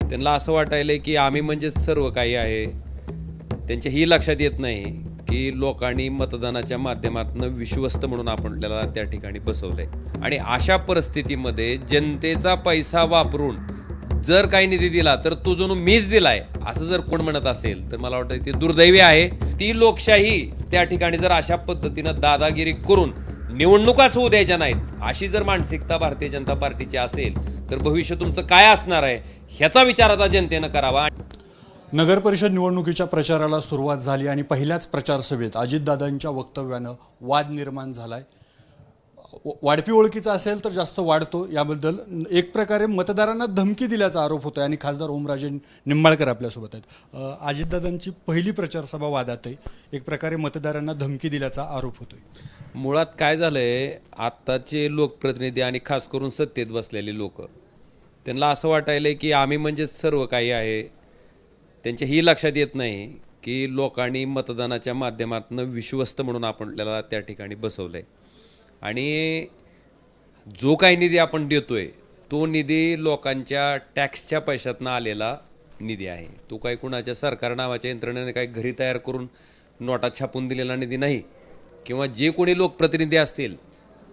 त्यांना असं वाटायलंय की आम्ही म्हणजे सर्व काही आहे. त्यांच्या ही लक्षात येत नाही की लोकांनी मतदानाच्या माध्यमातून विश्वस्त म्हणून आपल्याला त्या ठिकाणी बसवलंय. आणि अशा परिस्थितीमध्ये जनतेचा पैसा वापरून जर काही निधी दिला तर तो जणू मीच दिलाय असं जर कोण म्हणत असेल तर मला वाटतं ते दुर्दैवी आहे. ती लोकशाही त्या ठिकाणी जर अशा पद्धतीनं दादागिरी करून निवडणुकाच होऊ द्यायच्या नाहीत अशी जर मानसिकता भारतीय जनता पार्टीची असेल तर भविष्य तुमचं काय असणार आहे ह्याचा विचार आता जनतेनं करावा. नगर परिषद निवडणुकीच्या प्रचाराला सुरुवात झाली आणि पहिल्याच प्रचार सभेत अजितदादांच्या वक्तव्यानं वाद निर्माण झालाय. वाढपी ओळखीचा असेल तर जास्त वाढतो याबद्दल एक प्रकारे मतदारांना धमकी दिल्याचा आरोप होतोय आणि खासदार ओमराजे निंबाळकर आपल्यासोबत आहेत. अजितदादांची पहिली प्रचार सभा वादात आहे. एक प्रकारे मतदारांना धमकी दिल्याचा आरोप होतोय. मुळात काय झालंय, आत्ताचे लोकप्रतिनिधी आणि खास करून सत्तेत बसलेले लोक त्यांना असं वाटायलंय की आम्ही म्हणजे सर्व काही आहे. त्यांच्या ही लक्षात येत नाही की लोकांनी मतदानाच्या माध्यमातून विश्वस्त म्हणून आपल्याला त्या ठिकाणी बसवलंय. आणि जो काही निधी आपण देतोय तो निधी लोकांच्या टॅक्सच्या पैशातनं आलेला निधी आहे. तो काही कुणाच्या सरकार नावाच्या यंत्रणेने काही घरी तयार करून नोटा छापून दिलेला निधी नाही किंवा जे कोणी लोकप्रतिनिधी असतील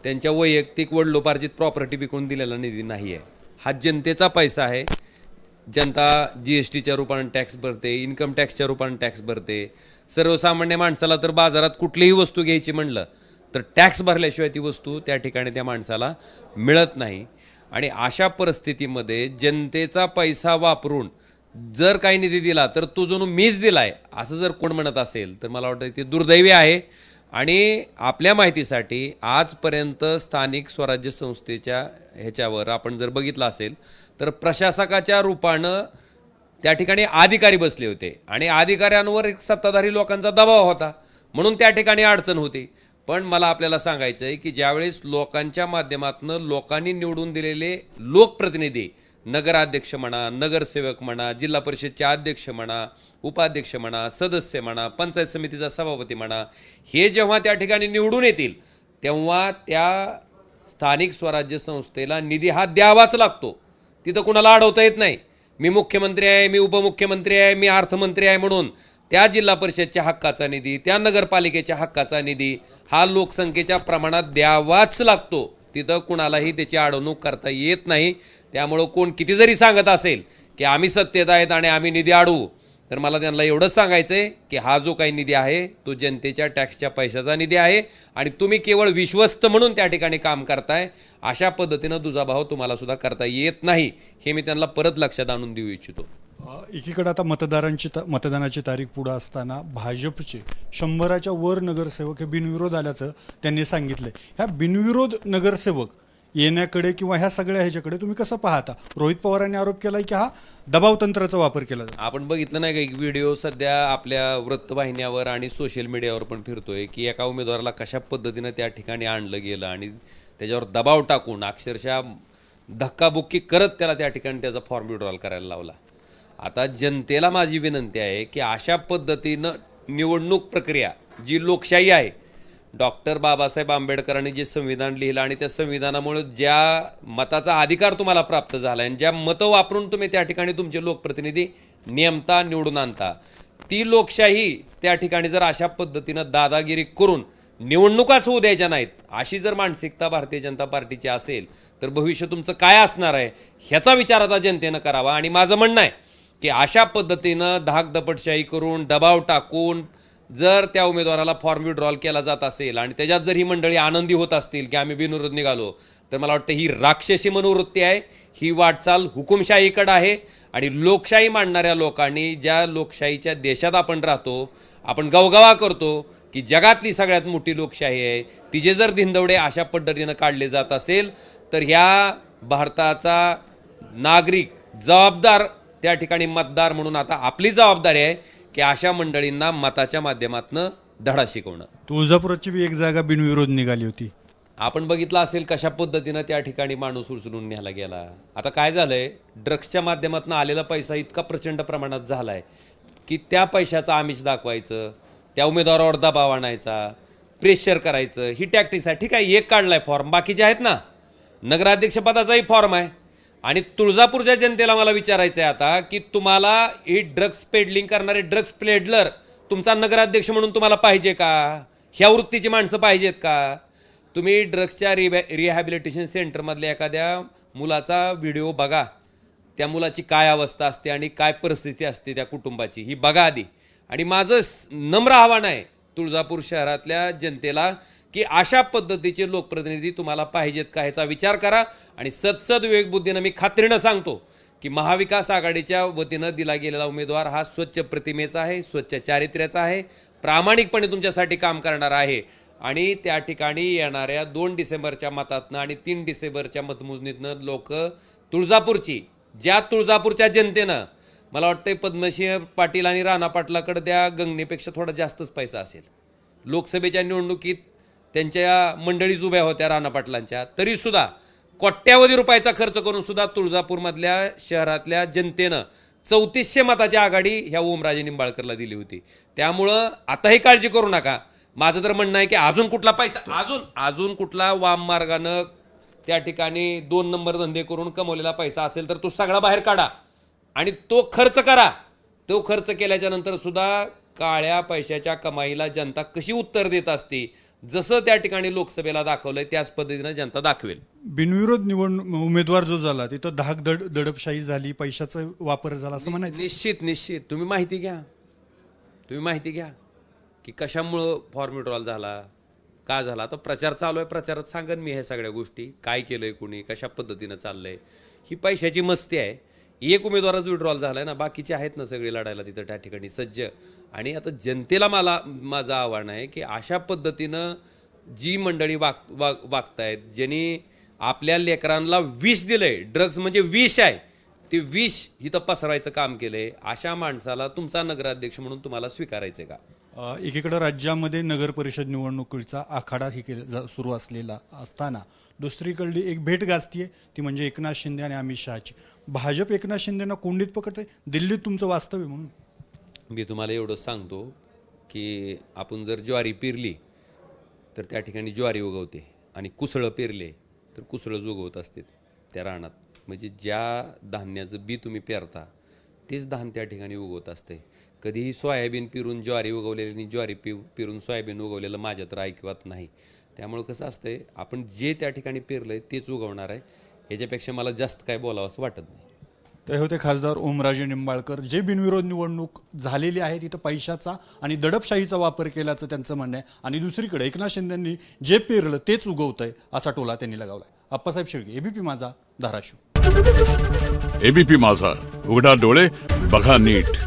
त्यांच्या वैयक्तिक वडिलोपार्जित प्रॉपर्टी विकून दिलेला निधी नाही आहे. हा जनतेचा पैसा आहे. जनता GSTच्या रूपाने टॅक्स भरते, इन्कम टॅक्सच्या रूपाने टॅक्स भरते. सर्वसामान्य माणसाला तर बाजारात कुठलीही वस्तू घ्यायची म्हणलं तर टॅक्स भरल्याशिवाय ती वस्तू त्या ठिकाणी त्या माणसाला मिळत नाही. आणि अशा परिस्थितीमध्ये जनतेचा पैसा वापरून जर काही निधी दिला तर तो जणू मीच दिलाय असं जर कोण म्हणत असेल तर मला वाटतं ते दुर्दैवी आहे. आणि आपल्या माहितीसाठी आजपर्यंत स्थानिक स्वराज्य संस्थेच्या ह्याच्यावर आपण जर बघितलं असेल तर प्रशासकाच्या रूपानं त्या ठिकाणी अधिकारी बसले होते आणि अधिकाऱ्यांवर एक सत्ताधारी लोकांचा दबाव होता म्हणून त्या ठिकाणी अडचण होती. पण मला आपल्याला सांगायचं आहे की ज्यावेळेस लोकांच्या माध्यमातून लोकांनी निवडून दिलेले लोकप्रतिनिधी, नगराध्यक्ष म्हणा, नगरसेवक म्हणा, जिल्हा परिषदचे अध्यक्ष म्हणा, उपाध्यक्ष म्हणा, सदस्य म्हणा, पंचायत समितीचा सभापती म्हणा, हे जेव्हा त्या ठिकाणी निवडून येतील तेव्हा त्या स्थानिक स्वराज्य संस्थेला निधी हा द्यावाच लागतो. तिथं कुणाला अडवता येत नाही. मी मुख्यमंत्री आहे, मी उपमुख्यमंत्री आहे, मी अर्थमंत्री आहे म्हणून त्या जिल्हा परिषदच्या हक्काचा निधी, त्या नगरपालिकेच्या हक्काचा निधी हा लोकसंख्येच्या प्रमाणात द्यावाच लागतो. तिथं कुणालाही त्याची अडवणूक करता येत नाही. त्यामुळं कोण किती जरी सांगत असेल की आम्ही सत्तेत आहेत आणि आम्ही निधी अडवू तर मला त्यांना एवढंच सांगायचंय की हा जो काही निधी आहे तो जनतेच्या टॅक्सच्या पैशाचा निधी आहे आणि तुम्ही केवळ विश्वस्त म्हणून त्या ठिकाणी काम करताय. अशा पद्धतीनं दुजाभाव तुम्हाला सुद्धा करता येत नाही हे मी त्यांना परत लक्षात आणून देऊ इच्छितो. एकीकडे आता मतदानाची तारीख पुढे असताना भाजपचे 100च्या वर नगरसेवक हे बिनविरोध आल्याचं त्यांनी सांगितलंय. ह्या बिनविरोध नगरसेवक येण्याकडे किंवा ह्या सगळ्या ह्याच्याकडे तुम्ही कसं पाहता? रोहित पवारांनी आरोप केलाय की हा दबाव तंत्राचा वापर केला जातो. आपण बघितलं नाही का एक व्हिडिओ सध्या आपल्या वृत्तवाहिन्यावर आणि सोशल मीडियावर पण फिरतोय की एका उमेदवाराला कशा पद्धतीनं त्या ठिकाणी आणलं गेलं आणि त्याच्यावर दबाव टाकून अक्षरशः धक्काबुक्की करत त्याला त्या ठिकाणी त्याचा फॉर्म विड्रॉल करायला लावला. आता जनतेला माझी विनंती आहे की अशा पद्धतीनं निवडणूक प्रक्रिया जी लोकशाही आहे, डॉक्टर बाबासाहेब आंबेडकरांनी जे संविधान लिहिलं आणि त्या संविधानामुळे ज्या मताचा अधिकार तुम्हाला प्राप्त झाला आणि ज्या मतं वापरून तुम्ही त्या ठिकाणी तुमचे लोकप्रतिनिधी नेमता, निवडून आणता, ती लोकशाही त्या ठिकाणी जर अशा पद्धतीनं दादागिरी करून निवडणुकाच होऊ द्यायच्या नाहीत अशी जर मानसिकता भारतीय जनता पार्टीची असेल तर भविष्य तुमचं काय असणार आहे ह्याचा विचार आता जनतेनं करावा. आणि माझं म्हणणं आहे की अशा पद्धतीनं धाकदपटशाही करून दबाव टाकून जर त्या उमेदवाराला फॉर्म विड्रॉल केला जात असेल आणि त्याच्यात जर ही मंडळी आनंदी होत असतील की आम्ही बिनविरोध निघालो तर मला वाटतं ही राक्षसी मनोवृत्ती आहे. ही वाटचाल हुकुमशाहीकडे आहे. आणि लोकशाही मांडणाऱ्या लोकांनी, ज्या लोकशाहीच्या देशात आपण राहतो, आपण गवगवा करतो की जगातली सगळ्यात मोठी लोकशाही आहे, तिचे जर धिंदवडे अशा पद्धतीनं काढले जात असेल तर ह्या भारताचा नागरिक जबाबदार त्या ठिकाणी मतदार म्हणून आता आपली जबाबदारी आहे की अशा मंडळींना मताच्या माध्यमातून धडा शिकवणं. तुळजापुराची बी एक जागा बिनविरोध निघाली होती. आपण बघितलं असेल कशा पद्धतीनं त्या ठिकाणी माणूस उचलून न्यायला गेला. आता काय झालंय, ड्रग्सच्या माध्यमातून आलेला पैसा इतका प्रचंड प्रमाणात झालाय की त्या पैशाचं आमिष दाखवायचं, त्या उमेदवारावर दबाव आणायचा, प्रेशर करायचं, ही टॅक्टिक्स आहे. ठीक आहे, एक काढलाय फॉर्म, बाकीचे आहेत ना, नगराध्यक्षपदाचाही फॉर्म आहे आणि तुळजापूरच्या जनतेला मला विचारायचं आहे आता की तुम्हाला ही ड्रग्स पेडलिंग करणारे ड्रग्स पेडलर तुमचा नगराध्यक्ष म्हणून तुम्हाला पाहिजे का? ह्या वृत्तीची माणसं पाहिजेत का? तुम्ही ड्रग्सच्या रिहॅबिलिटेशन सेंटरमधल्या एखाद्या मुलाचा व्हिडिओ बघा, त्या मुलाची काय अवस्था असते आणि काय परिस्थिती असते त्या कुटुंबाची, ही बघा आधी. आणि माझं नम्र आव्हान आहे तुळजापूर शहरातल्या जनतेला की अशा पद्धतीचे लोकप्रतिनिधी तुम्हाला पाहिजेत का ह्याचा विचार करा. आणि सदसद विवेकबुद्धीनं मी खात्रीनं सांगतो की महाविकास आघाडीच्या वतीनं दिला गेलेला उमेदवार हा स्वच्छ प्रतिमेचा आहे, स्वच्छ चारित्र्याचा आहे, प्रामाणिकपणे तुमच्यासाठी काम करणार आहे. आणि त्या ठिकाणी येणाऱ्या 2 डिसेंबरच्या मतातनं आणि 3 डिसेंबरच्या मतमोजणीतनं लोक तुळजापूरची, ज्या तुळजापूरच्या जनतेनं मला वाटतंय पद्मसिंह पाटील आणि राणा पाटलाकडे त्या गंगनेपेक्षा थोडा जास्तच पैसा असेल. लोकसभेच्या निवडणुकीत त्यांच्या मंडळीच उभ्या होत्या राणा पाटलांच्या, तरी सुद्धा कोट्यावधी रुपयाचा खर्च करून सुद्धा तुळजापूरमधल्या शहरातल्या जनतेनं 3400 मताची आघाडी ह्या ओमराजे निंबाळकरला दिली होती. त्यामुळं आताही काळजी करू नका. माझं तर म्हणणं आहे की अजून कुठला पैसा, अजून कुठला वाम मार्गानं त्या ठिकाणी 2 नंबर धंदे करून कमवलेला पैसा असेल तर तो सगळा बाहेर काढा आणि तो खर्च करा. तो खर्च केल्याच्या नंतर सुद्धा काळ्या पैशाच्या कमाईला जनता कशी उत्तर देत असते, जसं त्या ठिकाणी लोकसभेला दाखवलंय त्याच पद्धतीनं जनता दाखवेल. बिनविरोध उमेदवार जो झाला तिथं धाक दडपशाही झाली, पैशाचा वापर झाला असं म्हणायचं. निश्चित तुम्ही माहिती घ्या की कशामुळं फॉर्म विड्रॉल झाला, का झाला. आता प्रचार चालू आहे, प्रचारात सांगन मी हे सगळ्या गोष्टी, काय केलंय कुणी, कशा पद्धतीनं चाललंय. ही पैशाची मस्ती आहे. एक उमेदवारच विड्रॉल झालाय ना, बाकीचे आहेत ना सगळे लढायला तिथं त्या ठिकाणी सज्ज. आणि आता जनतेला माझं आव्हान आहे की अशा पद्धतीनं जी मंडळी वागतायत, ज्यांनी आपल्या लेकरांना विष दिलंय, ड्रग्स म्हणजे विष आहे, ते विष इथं पसरायचं काम केलंय, अशा माणसाला तुमचा नगराध्यक्ष म्हणून तुम्हाला स्वीकारायचंय का? एकीकडे राज्यामध्ये नगर परिषद निवडणुकीचा आखाडा सुरू असलेला असताना दुसरीकडली एक भेट गाजतीये, ती म्हणजे एकनाथ शिंदे आणि अमित शहाची. भाजप एकनाथ शिंदेना कोंडीत पकडते, दिल्लीत तुमचं वास्तव्य म्हणून. मी तुम्हाला एवढंच सांगतो की आपण जर ज्वारी पेरली तर त्या ठिकाणी ज्वारी उगवते आणि कुसळं पेरले तर कुसळंच उगवत असते त्या रानात. म्हणजे ज्या धान्याचं बी तुम्ही पेरता तेच धान त्या ठिकाणी उगवत असते. कधीही सोयाबीन पिरून ज्वारी उगवलेली आणि ज्वारी पिरून सोयाबीन उगवलेलं माझ्या तर ऐकवत नाही. त्यामुळं कसं असतंय, आपण जे त्या ठिकाणी पेरलंय तेच उगवणार आहे. याच्यापेक्षा मला जास्त काय बोलावं असं वाटत नाही. ते होते खासदार ओमराजे निंबाळकर. जे बिनविरोध निवडणूक झालेली आहे तिथं पैशाचा आणि दडपशाहीचा वापर केल्याचं त्यांचं म्हणणं आहे. आणि दुसरीकडे एकनाथ शिंदेंनी जे पेरलं तेच उगवतंय असा टोला त्यांनी लगावलाय. अप्पासाहेब शेळके, एबीपी माझा, धाराशिव. एबीपी माझा, उघडा डोळे बघा नीट.